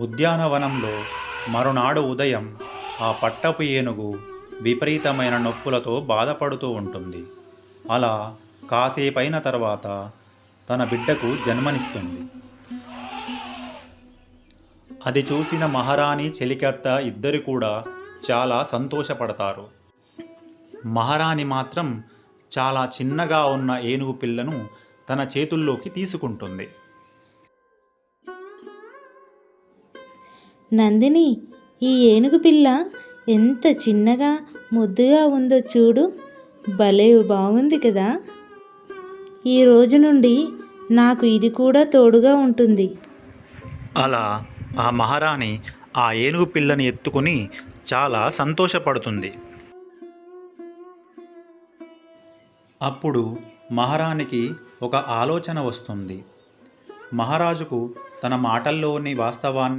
ఉద్యానవనంలో మరునాడు ఉదయం ఆ పట్టపు ఏనుగు విపరీతమైన నొప్పులతో బాధపడుతూ ఉంటుంది. అలా కాసేపైన తర్వాత తన బిడ్డకు జన్మనిస్తుంది. అది చూసిన మహారాణి చెలికత్త ఇద్దరు కూడా చాలా సంతోషపడతారు. మహారాణి మాత్రం చాలా చిన్నగా ఉన్న ఏనుగు పిల్లను తన చేతుల్లోకి తీసుకుంటుంది. నందిని, ఈ ఏనుగు పిల్ల ఎంత చిన్నగా ముద్దుగా ఉందో చూడు. భలే బాగుంది కదా. ఈ రోజు నుండి నాకు ఇది కూడా తోడుగా ఉంటుంది. అలా ఆ మహారాణి ఆ ఏనుగు పిల్లని ఎత్తుకుని చాలా సంతోషపడుతుంది. అప్పుడు మహారాణికి ఒక ఆలోచన వస్తుంది. మహారాజుకు తన మాటల్లోని వాస్తవాన్ని